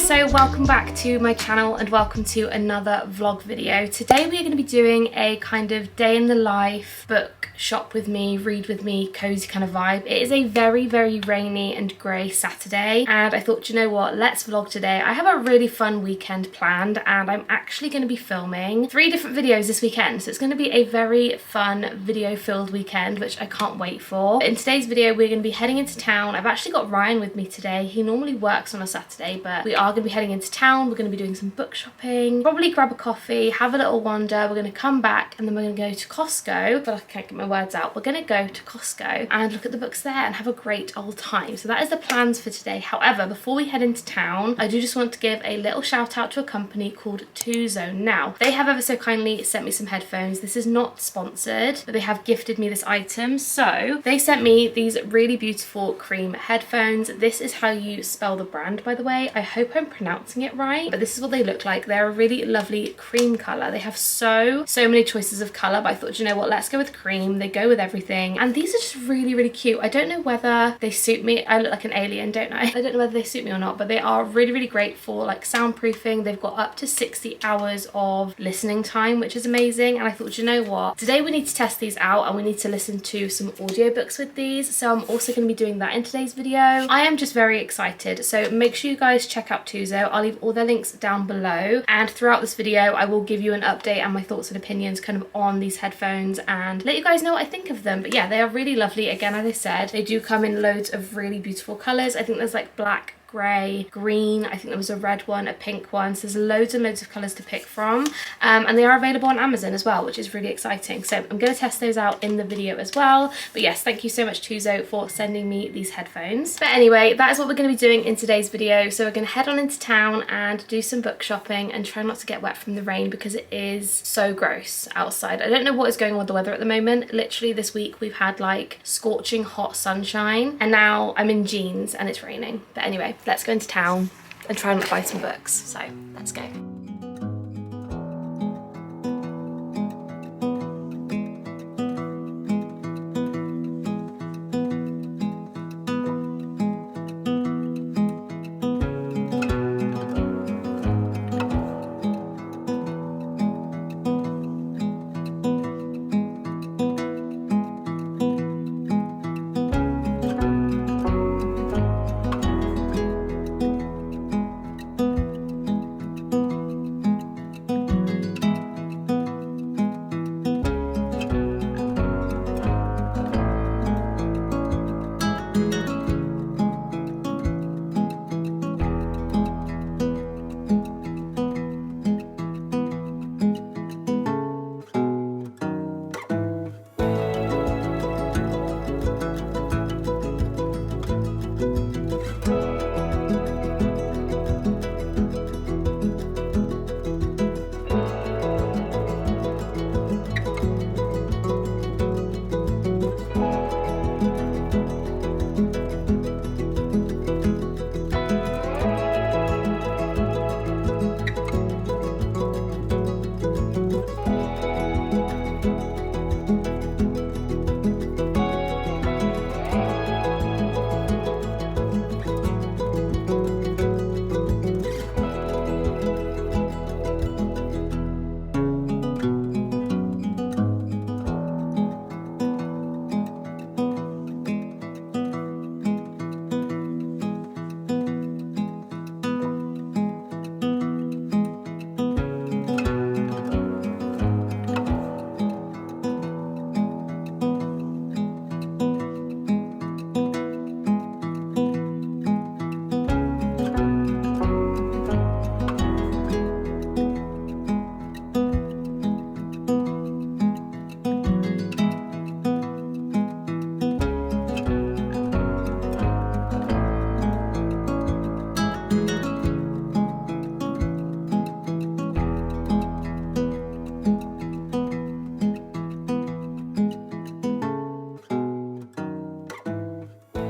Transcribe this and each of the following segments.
so welcome back to my channel and welcome to another vlog video. Today we are going to be doing a kind of day in the life, book, shop with me, read with me, cozy kind of vibe. It is a very rainy and grey Saturday and I thought, you know what, let's vlog today. I have a really fun weekend planned and I'm actually going to be filming 3 different videos this weekend. So it's going to be a very fun video filled weekend, which I can't wait for. In today's video we're going to be heading into town. I've actually got Ryan with me today. He normally works on a Saturday, but we are going to be heading into town. We're going to be doing some book shopping, probably grab a coffee, have a little wander. We're going to come back and then we're going to go to Costco, but I can't get my words out. We're going to go to Costco and look at the books there and have a great old time. So that is the plans for today. However, before we head into town, I do just want to give a little shout out to a company called Zone. Now, they have ever so kindly sent me some headphones. This is not sponsored, but they have gifted me this item. So they sent me these really beautiful cream headphones. This is how you spell the brand, by the way. I hope I'm pronouncing it right, but this is what they look like. They're a really lovely cream color. They have so many choices of color, but I thought, you know what, let's go with cream. They go with everything, and these are just really cute. I don't know whether they suit me. I look like an alien, don't I? I don't know whether they suit me or not, but they are really great for like soundproofing. They've got up to 60 hours of listening time, which is amazing. And I thought, you know what, today we need to test these out and we need to listen to some audiobooks with these. So I'm also going to be doing that in today's video. I am just very excited, so make sure you guys check out Tuzo. I'll leave all their links down below, and throughout this video I will give you an update and my thoughts and opinions kind of on these headphones and let you guys know what I think of them. But yeah, they are really lovely. Again, as I said, they do come in loads of really beautiful colors. I think there's like black, grey, green, I think there was a red one, a pink one, so there's loads and loads of colours to pick from, and they are available on Amazon as well, which is really exciting. So I'm going to test those out in the video as well. But yes, thank you so much Tuzo for sending me these headphones. But anyway, that is what we're going to be doing in today's video. So we're going to head on into town and do some book shopping and try not to get wet from the rain because it is so gross outside. I don't know what is going on with the weather at the moment. Literally this week we've had like scorching hot sunshine and now I'm in jeans and it's raining. But anyway, let's go into town and try and buy some books. So let's go.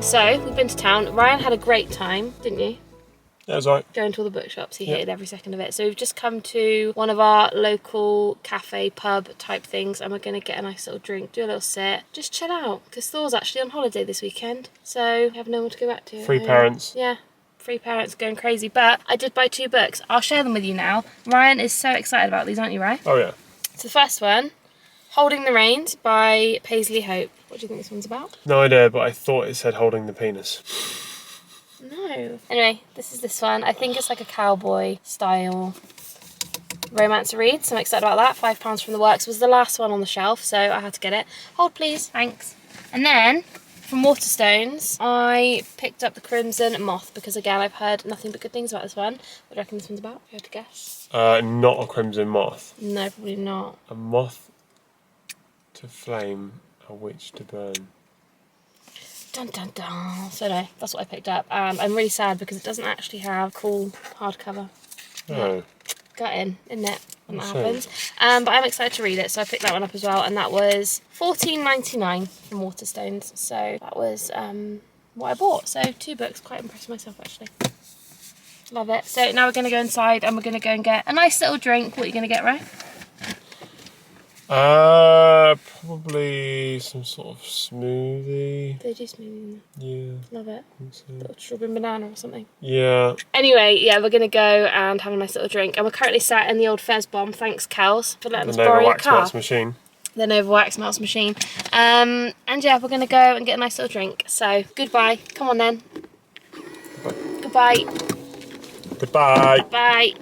So we've been to town. Ryan had a great time, didn't you? Yeah, it was alright. Going to all the bookshops, he hated every second of it. So we've just come to one of our local cafe pub type things and we're going to get a nice little drink, do a little sit, just chill out. Because Thor's actually on holiday this weekend, so we have no one to go back to. Free parents. Yeah. Free parents going crazy, but I did buy 2 books. I'll share them with you now. Ryan is so excited about these, aren't you, Ryan? Oh yeah. So the first one, Holding the Reins by Paisley Hope. What do you think this one's about? No idea, but I thought it said holding the penis. No. Anyway, this one. I think it's like a cowboy style romance to read, so I'm excited about that. £5 from the Works was the last one on the shelf, so I had to get it. Hold please, thanks. And then from Waterstones, I picked up the Crimson Moth because again I've heard nothing but good things about this one. What do you reckon this one's about? If you had to guess. Not a crimson moth. No, probably not. A moth to flame, a witch to burn. Dun dun dun. So no, that's what I picked up. I'm really sad because it doesn't actually have cool hardcover. Oh. Gutting, isn't it, when that happens? But I'm excited to read it, so I picked that one up as well, and that was $14.99 from Waterstones. So that was what I bought. So 2 books, quite impressed with myself actually. Love it. So now we're going to go inside and we're going to go and get a nice little drink. What are you going to get, Ray? Probably some sort of smoothie. They do smoothie. Yeah. Love it. I think so. Little strawberry banana or something. Yeah. Anyway, yeah, we're going to go and have a nice little drink. And we're currently sat in the old Fez Bomb. Thanks, Collis, for letting us borrow your car. Wax machine. The Nova Wax Melts machine. And yeah, we're going to go and get a nice little drink. So, goodbye. Come on then. Goodbye. Goodbye. Goodbye. Bye.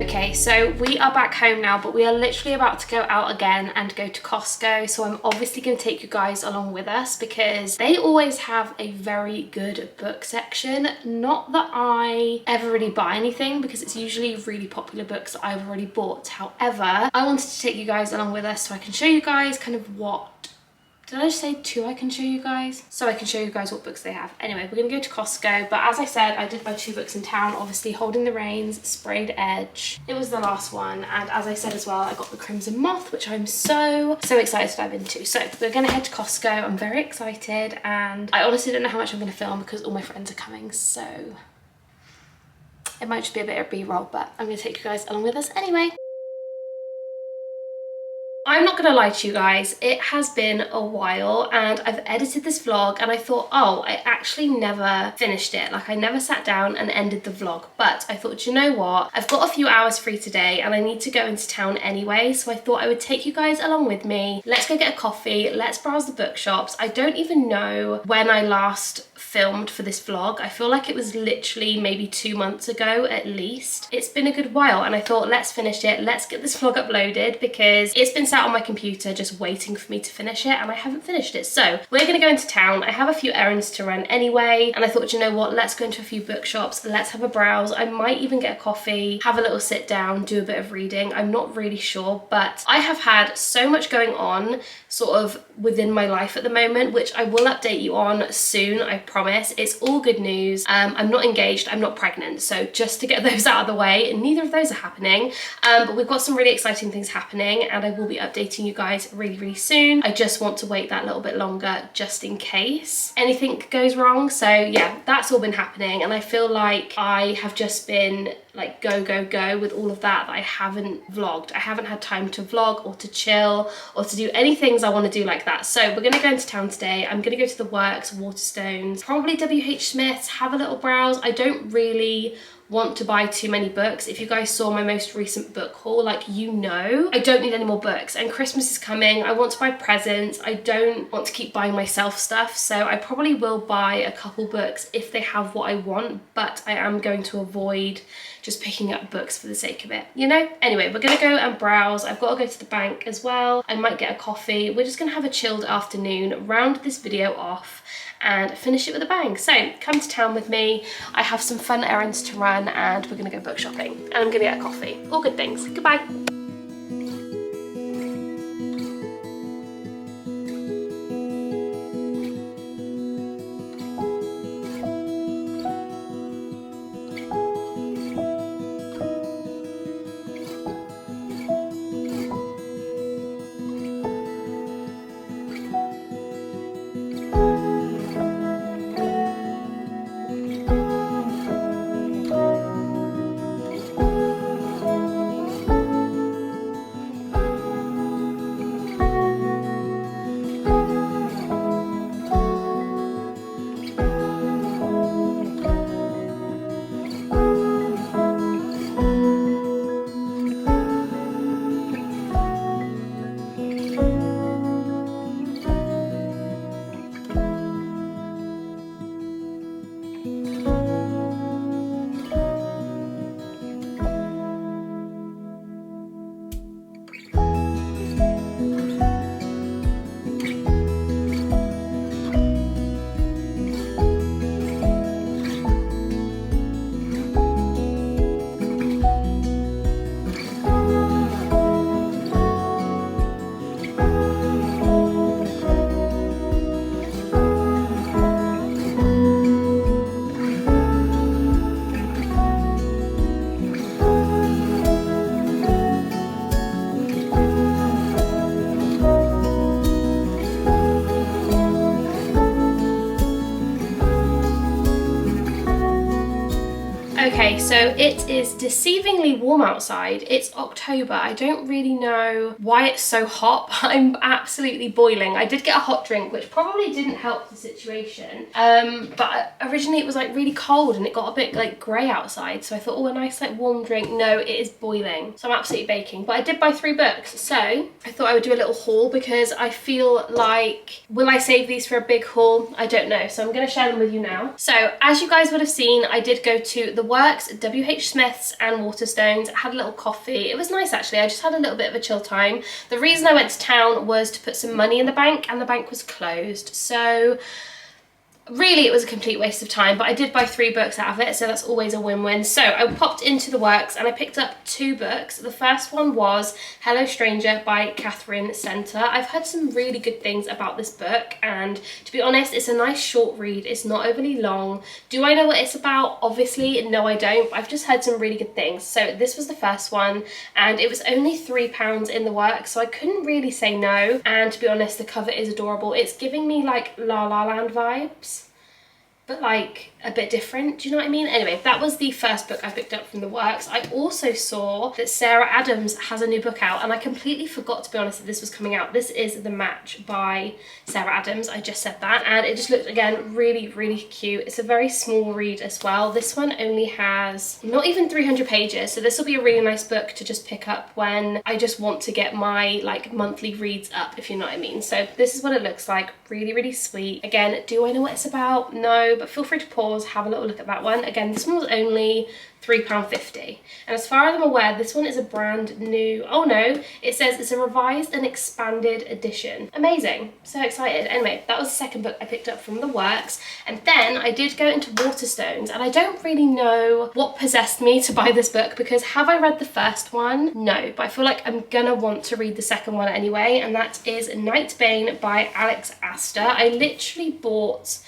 Okay, so we are back home now, but we are literally about to go out again and go to Costco. So I'm obviously going to take you guys along with us because they always have a very good book section. Not that I ever really buy anything because it's usually really popular books that I've already bought. However, I wanted to take you guys along with us so I can show you guys kind of what... Did I just say 2 I can show you guys? So I can show you guys what books they have. Anyway, we're gonna go to Costco, but as I said, I did buy 2 books in town, obviously Holding the Reins, Sprayed Edge. It was the last one, and as I said as well, I got the Crimson Moth, which I'm so excited to dive into. So we're gonna head to Costco. I'm very excited, and I honestly don't know how much I'm gonna film because all my friends are coming, so it might just be a bit of B-roll, but I'm gonna take you guys along with us anyway. I'm not gonna lie to you guys, it has been a while and I've edited this vlog and I thought, oh, I actually never finished it. Like I never sat down and ended the vlog, but I thought, you know what? I've got a few hours free today and I need to go into town anyway. So I thought I would take you guys along with me. Let's go get a coffee. Let's browse the bookshops. I don't even know when I last filmed for this vlog. I feel like it was literally maybe 2 months ago at least. It's been a good while and I thought let's finish it. Let's get this vlog uploaded because it's been sat on my computer just waiting for me to finish it and I haven't finished it. So we're gonna go into town. I have a few errands to run anyway and I thought, you know what, let's go into a few bookshops. Let's have a browse. I might even get a coffee, have a little sit down, do a bit of reading. I'm not really sure, but I have had so much going on sort of within my life at the moment, which I will update you on soon, I promise. It's all good news. I'm not engaged, I'm not pregnant, so just to get those out of the way, neither of those are happening, but we've got some really exciting things happening and I will be updating you guys really soon. I just want to wait that little bit longer just in case anything goes wrong. So yeah, that's all been happening and I feel like I have just been like go with all of that I haven't vlogged. I haven't had time to vlog or to chill or to do any things I want to do like that. So we're gonna go into town today. I'm gonna go to the Works, Waterstones, probably WH Smith's, have a little browse. I don't really want to buy too many books. If you guys saw my most recent book haul, like, you know, I don't need any more books and Christmas is coming. I want to buy presents. I don't want to keep buying myself stuff. So I probably will buy a couple books if they have what I want, but I am going to avoid just picking up books for the sake of it, you know? Anyway, we're gonna go and browse. I've got to go to the bank as well. I might get a coffee. We're just gonna have a chilled afternoon, round this video off and finish it with a bang. So come to town with me. I have some fun errands to run and we're gonna go book shopping and I'm gonna get a coffee. All good things. Goodbye. Okay, so it is deceivingly warm outside. It's October. I don't really know why it's so hot, but I'm absolutely boiling. I did get a hot drink, which probably didn't help the situation. But originally it was like really cold and it got a bit like grey outside. So I thought, oh, a nice like warm drink. No, it is boiling. So I'm absolutely baking. But I did buy 3 books. So I thought I would do a little haul because I feel like, will I save these for a big haul? I don't know. So I'm going to share them with you now. So as you guys would have seen, I did go to The Works, WH Smith's and Waterstones. I had a little coffee. It was nice actually. I just had a little bit of a chill time. The reason I went to town was to put some money in the bank and the bank was closed. So really it was a complete waste of time, but I did buy 3 books out of it, so that's always a win-win. So I popped into The Works and I picked up 2 books. The first one was Hello Stranger by Catherine Center. I've heard some really good things about this book, and to be honest, it's a nice short read. It's not overly long. Do I know what it's about? Obviously, no I don't, but I've just heard some really good things. So this was the first one, and it was only £3 in The Works, so I couldn't really say no. And to be honest, the cover is adorable. It's giving me like La La Land vibes, but like a bit different, do you know what I mean? Anyway, that was the first book I picked up from The Works. I also saw that Sarah Adams has a new book out, and I completely forgot, to be honest, that this was coming out. This is The Match by Sarah Adams. I just said that, and it just looked, again, really, really cute. It's a very small read as well. This one only has not even 300 pages, so this will be a really nice book to just pick up when I just want to get my like monthly reads up, if you know what I mean. So this is what it looks like. Really, really sweet. Again, do I know what it's about? No, but feel free to pause, have a little look at that one. Again, this one was only £3.50, and as far as I'm aware, this one is a brand new, oh no, it says it's a revised and expanded edition. Amazing, so excited. Anyway, that was the second book I picked up from The Works, and then I did go into Waterstones, and I don't really know what possessed me to buy this book, because have I read the first one? No, but I feel like I'm gonna want to read the second one anyway, and that is Night Bane by Alex Astor. I literally bought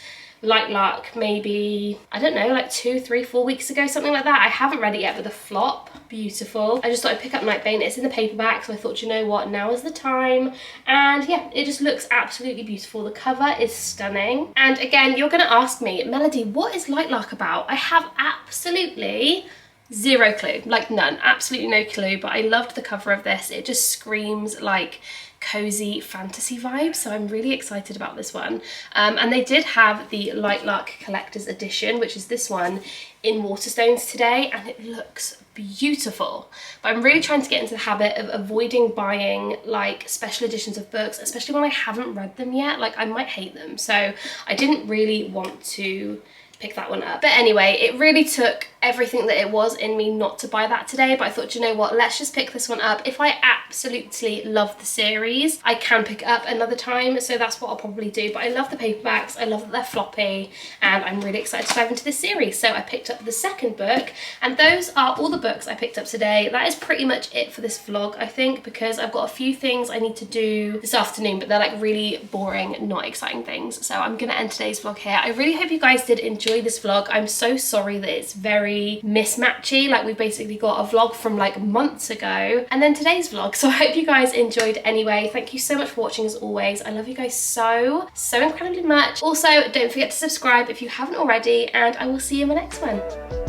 Light Luck maybe, I don't know, like 2, 3, 4 weeks ago, something like that. I haven't read it yet, but the flop, beautiful. I just thought I'd pick up Night Bane. It's in the paperback, so I thought, you know what, now is the time. And yeah, it just looks absolutely beautiful. The cover is stunning. And again, you're gonna ask me, Melody, what is Light Luck about? I have absolutely zero clue, like none, absolutely no clue, but I loved the cover of this. It just screams like cozy fantasy vibes, so I'm really excited about this one. And they did have the Light Luck Collector's Edition, which is this one, in Waterstones today, and it looks beautiful. But I'm really trying to get into the habit of avoiding buying like special editions of books, especially when I haven't read them yet. Like, I might hate them, so I didn't really want to pick that one up. But anyway, it really took everything that it was in me not to buy that today, but I thought, you know what, let's just pick this one up. If I absolutely love the series, I can pick it up another time, so that's what I'll probably do. But I love the paperbacks, I love that they're floppy, and I'm really excited to dive into this series. So I picked up the second book, and those are all the books I picked up today. That is pretty much it for this vlog, I think, because I've got a few things I need to do this afternoon, but they're like really boring, not exciting things. So I'm gonna end today's vlog here. I really hope you guys did enjoy this vlog. I'm so sorry that it's very mismatchy, like we basically got a vlog from like months ago and then today's vlog, so I hope you guys enjoyed anyway. Thank you so much for watching as always. I love you guys so incredibly much. Also, don't forget to subscribe if you haven't already, and I will see you in my next one.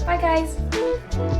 Bye guys.